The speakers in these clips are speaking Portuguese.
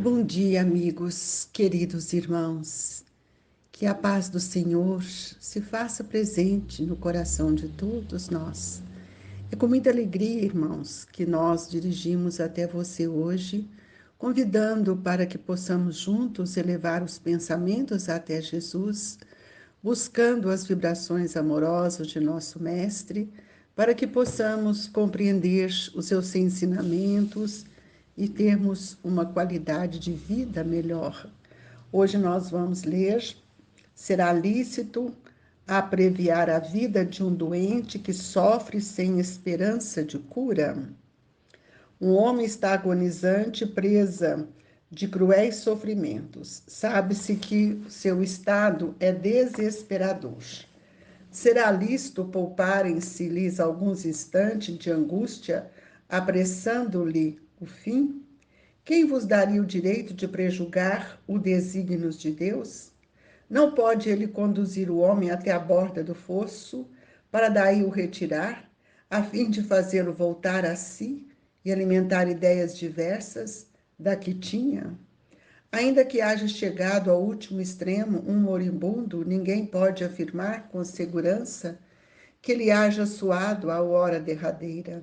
Bom dia, amigos, queridos irmãos. Que a paz do Senhor se faça presente no coração de todos nós. É com muita alegria, irmãos, que nós dirigimos até você hoje, convidando para que possamos juntos elevar os pensamentos até Jesus, buscando as vibrações amorosas de nosso Mestre, para que possamos compreender os seus ensinamentos e termos uma qualidade de vida melhor. Hoje nós vamos ler: será lícito abreviar a vida de um doente que sofre sem esperança de cura? Um homem está agonizante, presa de cruéis sofrimentos. Sabe-se que seu estado é desesperador. Será lícito pouparem-se-lhes alguns instantes de angústia, apressando-lhe o fim? Quem vos daria o direito de prejugar os desígnios de Deus? Não pode ele conduzir o homem até a borda do fosso, para daí o retirar, a fim de fazê-lo voltar a si e alimentar ideias diversas da que tinha? Ainda que haja chegado ao último extremo um moribundo, ninguém pode afirmar com segurança que ele haja suado a hora derradeira.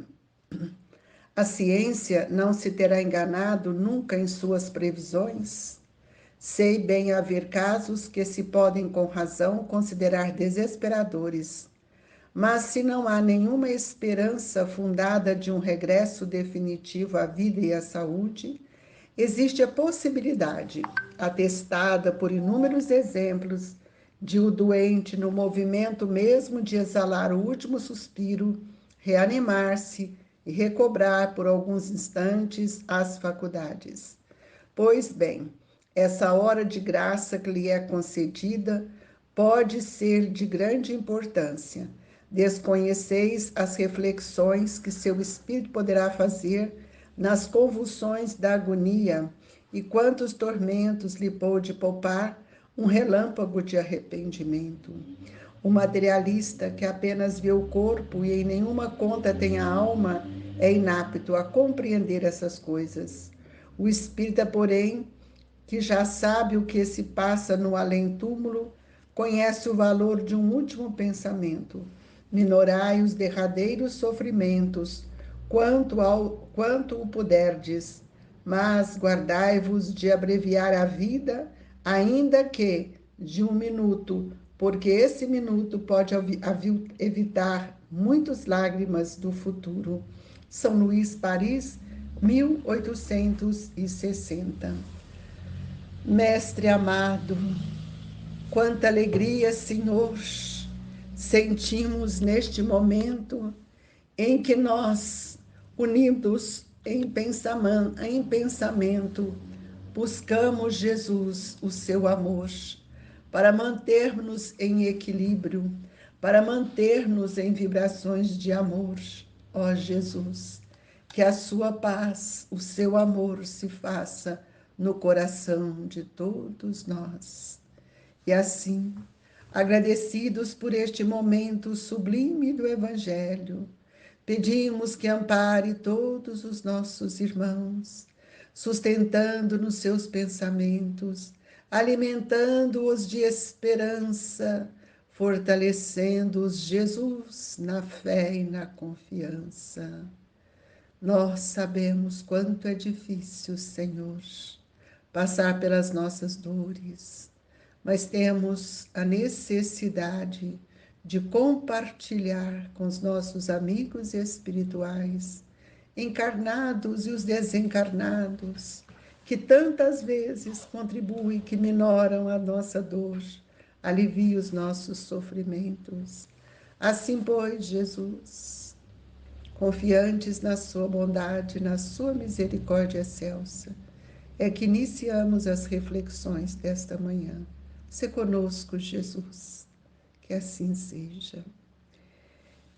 A ciência não se terá enganado nunca em suas previsões? Sei bem haver casos que se podem com razão considerar desesperadores, mas se não há nenhuma esperança fundada de um regresso definitivo à vida e à saúde, existe a possibilidade, atestada por inúmeros exemplos, de o doente, no movimento mesmo de exalar o último suspiro, reanimar-se e recobrar por alguns instantes as faculdades. Pois bem, essa hora de graça que lhe é concedida pode ser de grande importância. Desconheceis as reflexões que seu espírito poderá fazer nas convulsões da agonia e quantos tormentos lhe pôde poupar um relâmpago de arrependimento. O materialista que apenas vê o corpo e em nenhuma conta tem a alma é inapto a compreender essas coisas. O espírita, porém, que já sabe o que se passa no além-túmulo, conhece o valor de um último pensamento. Minorai os derradeiros sofrimentos, quanto o puderdes, mas guardai-vos de abreviar a vida, ainda que de um minuto, porque esse minuto pode evitar muitas lágrimas do futuro. São Luís, Paris, 1860. Mestre amado, quanta alegria, Senhor, sentimos neste momento em que nós, unidos em pensamento, buscamos Jesus, o seu amor, para manter-nos em equilíbrio, para manter-nos em vibrações de amor. Ó Jesus, que a sua paz, o seu amor se faça no coração de todos nós. E assim, agradecidos por este momento sublime do Evangelho, pedimos que ampare todos os nossos irmãos, sustentando nos seus pensamentos, alimentando-os de esperança, fortalecendo-os, Jesus, na fé e na confiança. Nós sabemos quanto é difícil, Senhor, passar pelas nossas dores, mas temos a necessidade de compartilhar com os nossos amigos espirituais, encarnados e os desencarnados, que tantas vezes contribuem, que minoram a nossa dor, aliviam os nossos sofrimentos. Assim, pois, Jesus, confiantes na sua bondade, na sua misericórdia excelsa, é que iniciamos as reflexões desta manhã. Se conosco, Jesus, que assim seja.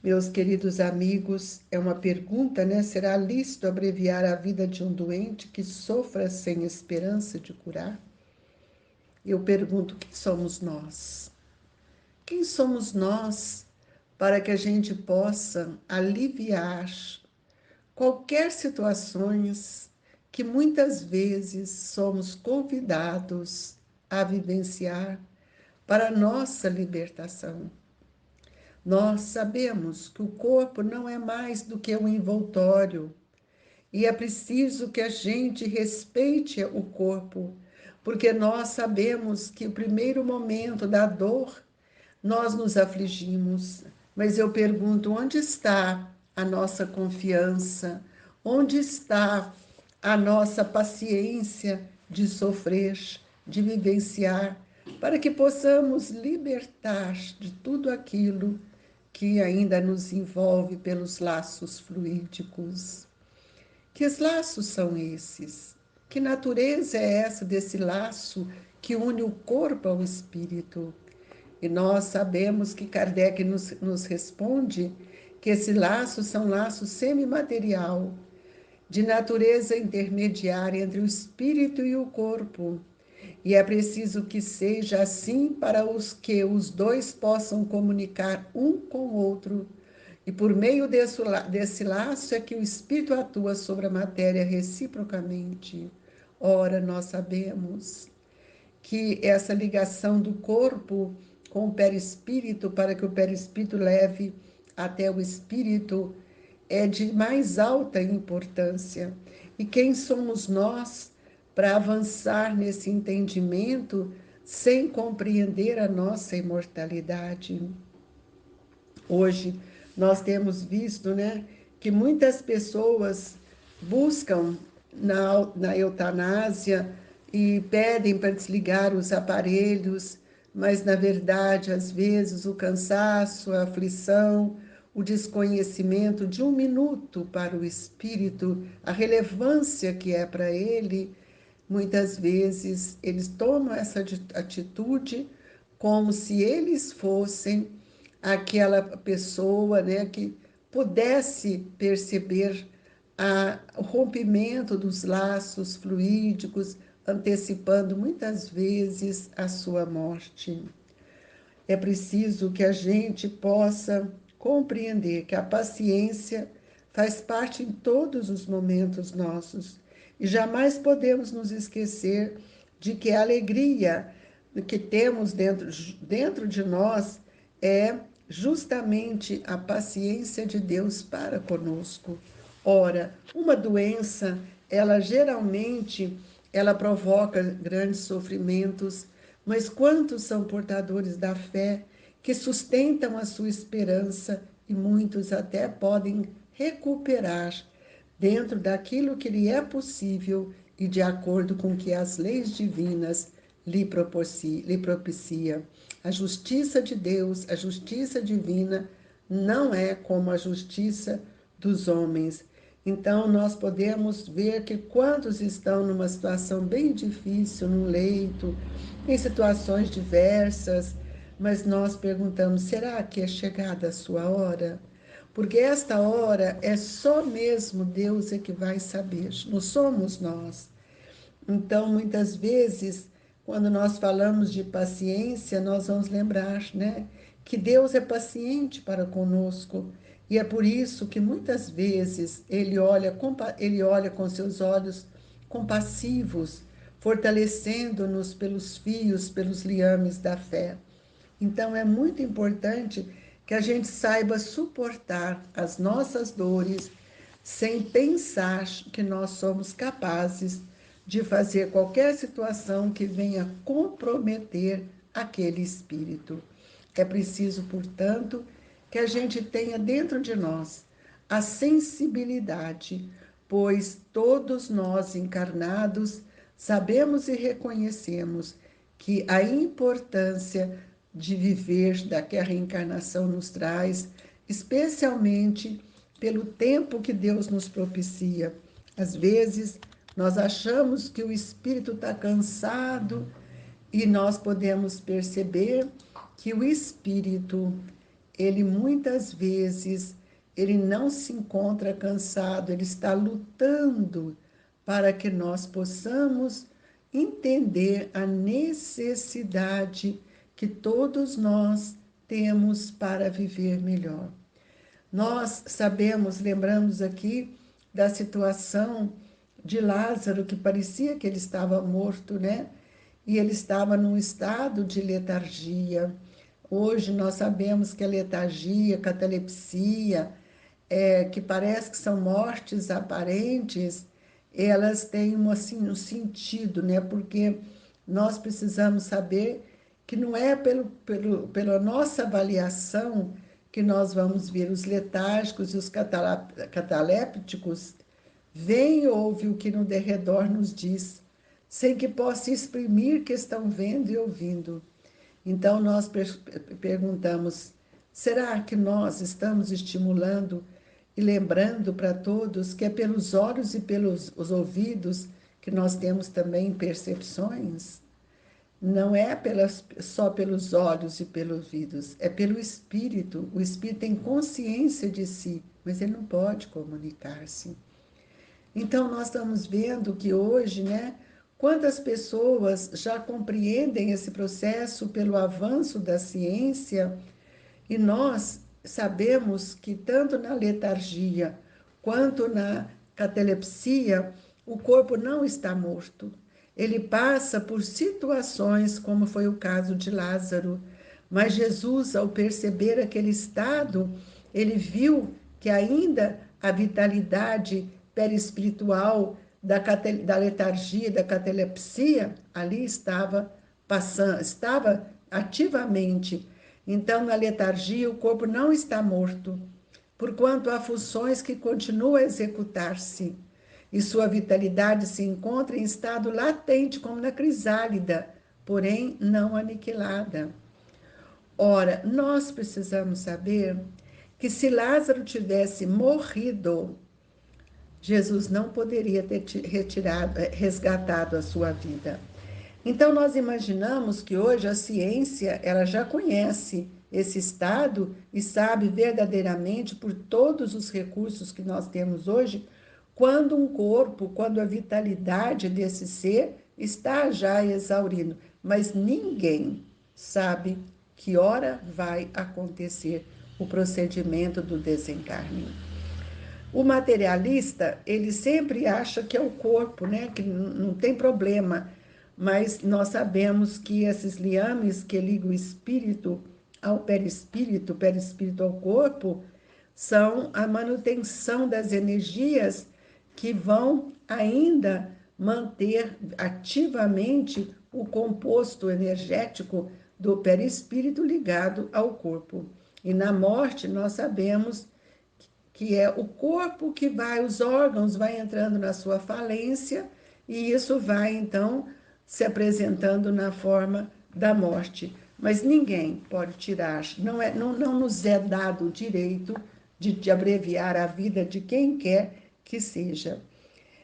Meus queridos amigos, é uma pergunta, né? Será lícito abreviar a vida de um doente que sofra sem esperança de curar? Eu pergunto, quem somos nós? Quem somos nós para que a gente possa aliviar qualquer situações que muitas vezes somos convidados a vivenciar para a nossa libertação. Nós sabemos que o corpo não é mais do que um envoltório e é preciso que a gente respeite o corpo, porque nós sabemos que o primeiro momento da dor nós nos afligimos. Mas eu pergunto, onde está a nossa confiança? Onde está a nossa paciência de sofrer, de vivenciar, para que possamos libertar de tudo aquilo que ainda nos envolve pelos laços fluídicos? Que laços são esses? Que natureza é essa desse laço que une o corpo ao espírito? E nós sabemos que Kardec nos responde que esse laço são laços semimaterial, de natureza intermediária entre o espírito e o corpo. E é preciso que seja assim para que os dois possam comunicar um com o outro. E por meio desse laço é que o espírito atua sobre a matéria reciprocamente. Ora, nós sabemos que essa ligação do corpo com o perispírito, para que o perispírito leve até o espírito, é de mais alta importância. E quem somos nós para avançar nesse entendimento sem compreender a nossa imortalidade? Hoje nós temos visto, né, que muitas pessoas buscam na eutanásia e pedem para desligar os aparelhos, mas na verdade, às vezes, o cansaço, a aflição, o desconhecimento de um minuto para o espírito, a relevância que é para ele, muitas vezes eles tomam essa atitude como se eles fossem aquela pessoa, né, que pudesse perceber o rompimento dos laços fluídicos, antecipando muitas vezes a sua morte. É preciso que a gente possa compreender que a paciência faz parte em todos os momentos nossos e jamais podemos nos esquecer de que a alegria que temos dentro de nós é justamente a paciência de Deus para conosco. Ora, uma doença, ela provoca grandes sofrimentos, mas quantos são portadores da fé que sustentam a sua esperança e muitos até podem recuperar dentro daquilo que lhe é possível e de acordo com que as leis divinas lhe propicia. A justiça de Deus, a justiça divina, não é como a justiça dos homens. Então, nós podemos ver que quantos estão numa situação bem difícil, no leito, em situações diversas, mas nós perguntamos: será que é chegada a sua hora? Porque esta hora é só mesmo Deus é que vai saber, não somos nós. Então, muitas vezes, quando nós falamos de paciência, nós vamos lembrar, né, que Deus é paciente para conosco. E é por isso que muitas vezes ele olha com seus olhos compassivos, fortalecendo-nos pelos fios, pelos liames da fé. Então, é muito importante que a gente saiba suportar as nossas dores sem pensar que nós somos capazes de fazer qualquer situação que venha comprometer aquele espírito. É preciso, portanto, que a gente tenha dentro de nós a sensibilidade, pois todos nós encarnados sabemos e reconhecemos que a importância de viver da que a reencarnação nos traz, especialmente pelo tempo que Deus nos propicia. Às vezes, nós achamos que o espírito está cansado e nós podemos perceber que o espírito, ele muitas vezes, ele não se encontra cansado, ele está lutando para que nós possamos entender a necessidade que todos nós temos para viver melhor. Nós sabemos, lembramos aqui da situação de Lázaro, que parecia que ele estava morto, né? E ele estava num estado de letargia. Hoje nós sabemos que a letargia, catalepsia, que parece que são mortes aparentes, elas têm assim, um sentido, né? Porque nós precisamos saber que não é pela nossa avaliação que nós vamos ver os letárgicos e os catalépticos, vem e ouve o que no derredor nos diz, sem que possa exprimir que estão vendo e ouvindo. Então nós perguntamos: será que nós estamos estimulando e lembrando para todos que é pelos olhos e pelos os ouvidos que nós temos também percepções? Não é só pelos olhos e pelos ouvidos, é pelo espírito. O espírito tem consciência de si, mas ele não pode comunicar-se. Então, nós estamos vendo que hoje, né, quantas pessoas já compreendem esse processo pelo avanço da ciência, e nós sabemos que tanto na letargia quanto na catalepsia, o corpo não está morto. Ele passa por situações, como foi o caso de Lázaro, mas Jesus, ao perceber aquele estado, ele viu que ainda a vitalidade perispiritual da letargia, da catalepsia, ali estava passando, estava ativamente. Então, na letargia, o corpo não está morto, porquanto há funções que continuam a executar-se, e sua vitalidade se encontra em estado latente, como na crisálida, porém não aniquilada. Ora, nós precisamos saber que se Lázaro tivesse morrido, Jesus não poderia ter resgatado a sua vida. Então nós imaginamos que hoje a ciência ela já conhece esse estado e sabe verdadeiramente por todos os recursos que nós temos hoje, quando um corpo, quando a vitalidade desse ser está já exaurindo, mas ninguém sabe que hora vai acontecer o procedimento do desencarne. O materialista, ele sempre acha que é o corpo, né? Que não tem problema, mas nós sabemos que esses liames que ligam o espírito ao perispírito, o perispírito ao corpo, são a manutenção das energias que vão ainda manter ativamente o composto energético do perispírito ligado ao corpo. E na morte, nós sabemos que é o corpo que vai, os órgãos vai entrando na sua falência e isso vai então se apresentando na forma da morte. Mas ninguém pode tirar, não nos é dado o direito de abreviar a vida de quem quer que seja.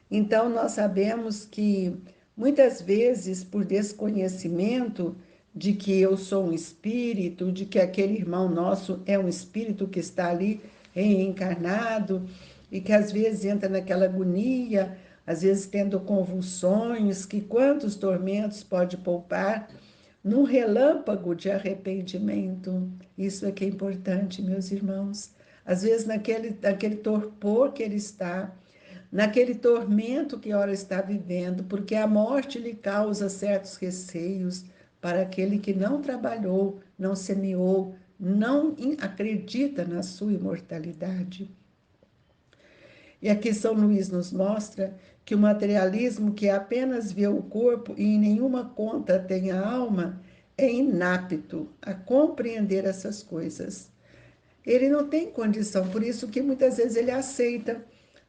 Então, nós sabemos que muitas vezes, por desconhecimento de que eu sou um espírito, de que aquele irmão nosso é um espírito que está ali reencarnado, e que às vezes entra naquela agonia, às vezes tendo convulsões, que quantos tormentos pode poupar num relâmpago de arrependimento. Isso é que é importante, meus irmãos. Às vezes, naquele torpor que ele está, naquele tormento que ora está vivendo, porque a morte lhe causa certos receios para aquele que não trabalhou, não semeou, não acredita na sua imortalidade. E aqui São Luís nos mostra que o materialismo que apenas vê o corpo e em nenhuma conta tem a alma é inapto a compreender essas coisas. Ele não tem condição, por isso que muitas vezes ele aceita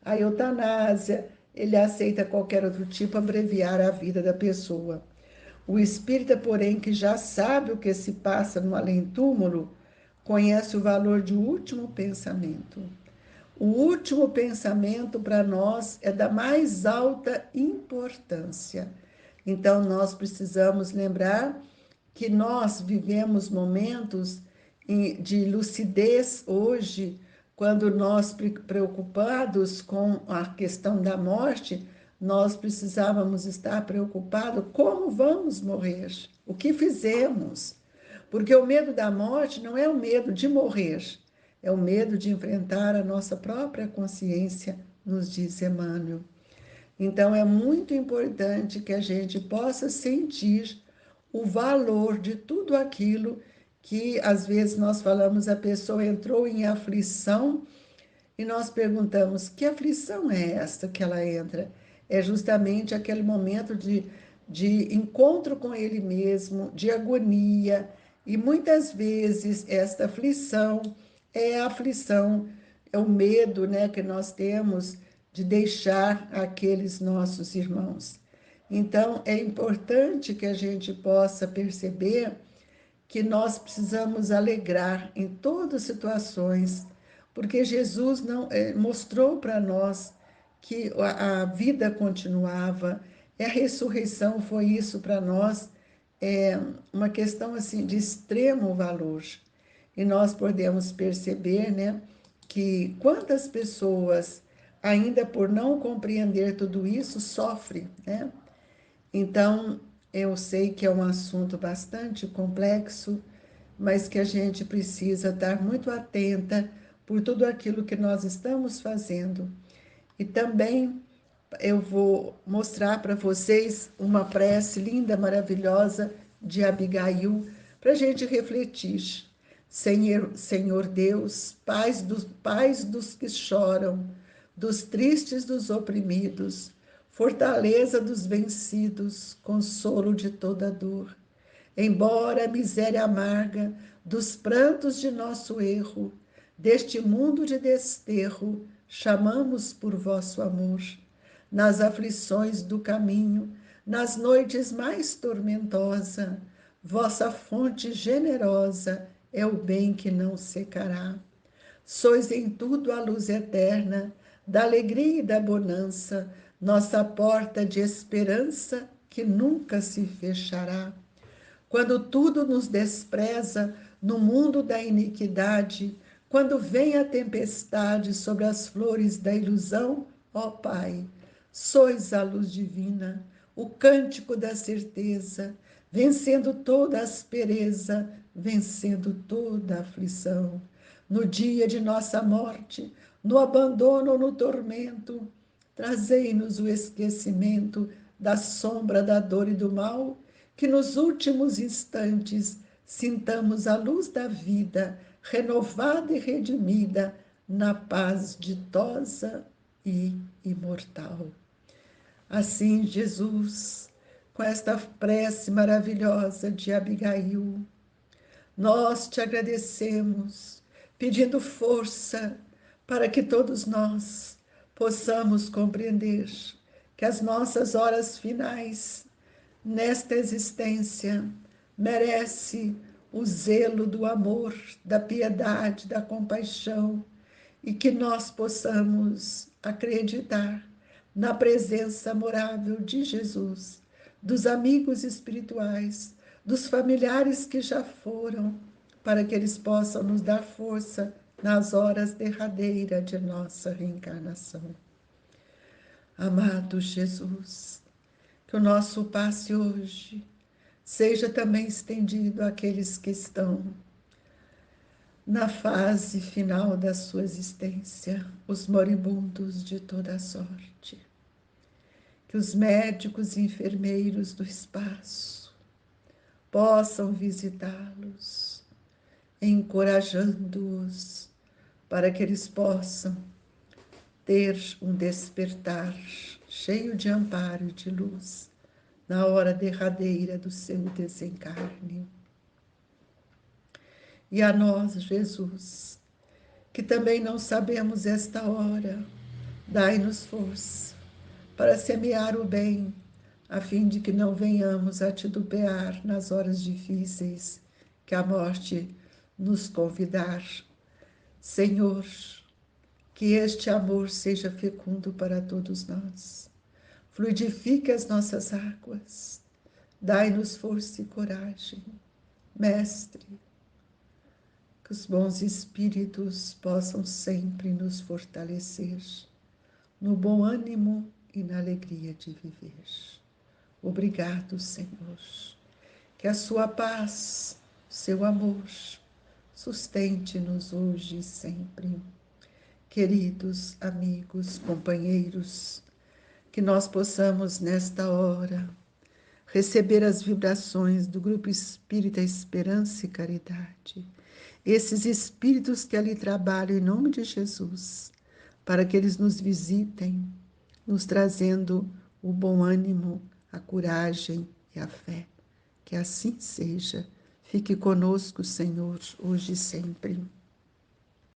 a eutanásia, ele aceita qualquer outro tipo, abreviar a vida da pessoa. O espírita, porém, que já sabe o que se passa no além-túmulo, conhece o valor de último pensamento. O último pensamento para nós é da mais alta importância. Então, nós precisamos lembrar que nós vivemos momentos de lucidez hoje, quando nós, preocupados com a questão da morte, nós precisávamos estar preocupados como vamos morrer, o que fizemos. Porque o medo da morte não é o medo de morrer, é o medo de enfrentar a nossa própria consciência, nos diz Emmanuel. Então, é muito importante que a gente possa sentir o valor de tudo aquilo que, às vezes, nós falamos, a pessoa entrou em aflição e nós perguntamos: que aflição é esta que ela entra? É justamente aquele momento de encontro com ele mesmo, de agonia, e muitas vezes esta aflição é a aflição, é o medo, né, que nós temos de deixar aqueles nossos irmãos. Então, é importante que a gente possa perceber que nós precisamos alegrar em todas as situações, porque Jesus não mostrou para nós que a vida continuava, e a ressurreição foi isso para nós, é uma questão assim de extremo valor. E nós podemos perceber, né, que quantas pessoas ainda por não compreender tudo isso sofrem, né? Então, eu sei que é um assunto bastante complexo, mas que a gente precisa estar muito atenta por tudo aquilo que nós estamos fazendo. E também eu vou mostrar para vocês uma prece linda, maravilhosa de Abigail, para a gente refletir. Senhor Deus, paz dos que choram, dos tristes, dos oprimidos, fortaleza dos vencidos, consolo de toda dor. Embora a miséria amarga dos prantos de nosso erro, deste mundo de desterro, chamamos por vosso amor. Nas aflições do caminho, nas noites mais tormentosa, vossa fonte generosa é o bem que não secará. Sois em tudo a luz eterna, da alegria e da bonança, nossa porta de esperança que nunca se fechará. Quando tudo nos despreza no mundo da iniquidade, quando vem a tempestade sobre as flores da ilusão, ó Pai, sois a luz divina, o cântico da certeza, vencendo toda aspereza, vencendo toda aflição. No dia de nossa morte, no abandono ou no tormento, trazei-nos o esquecimento da sombra da dor e do mal, que nos últimos instantes sintamos a luz da vida, renovada e redimida, na paz ditosa e imortal. Assim, Jesus, com esta prece maravilhosa de Abigail, nós te agradecemos, pedindo força para que todos nós possamos compreender que as nossas horas finais nesta existência merece o zelo do amor, da piedade, da compaixão, e que nós possamos acreditar na presença amorável de Jesus, dos amigos espirituais, dos familiares que já foram, para que eles possam nos dar força nas horas derradeiras de nossa reencarnação. Amado Jesus, que o nosso passe hoje seja também estendido àqueles que estão na fase final da sua existência, os moribundos de toda sorte. Que os médicos e enfermeiros do espaço possam visitá-los, encorajando-os para que eles possam ter um despertar cheio de amparo e de luz na hora derradeira do seu desencarne. E a nós, Jesus, que também não sabemos esta hora, dai-nos força para semear o bem, a fim de que não venhamos a titubear nas horas difíceis que a morte nos convidar. Senhor, que este amor seja fecundo para todos nós. Fluidifique as nossas águas. Dai-nos força e coragem. Mestre, que os bons espíritos possam sempre nos fortalecer no bom ânimo e na alegria de viver. Obrigado, Senhor. Que a sua paz, seu amor, sustente-nos hoje e sempre. Queridos amigos, companheiros, que nós possamos, nesta hora, receber as vibrações do Grupo Espírita Esperança e Caridade. Esses espíritos que ali trabalham em nome de Jesus, para que eles nos visitem, nos trazendo o bom ânimo, a coragem e a fé. Que assim seja. Fique conosco, Senhor, hoje e sempre.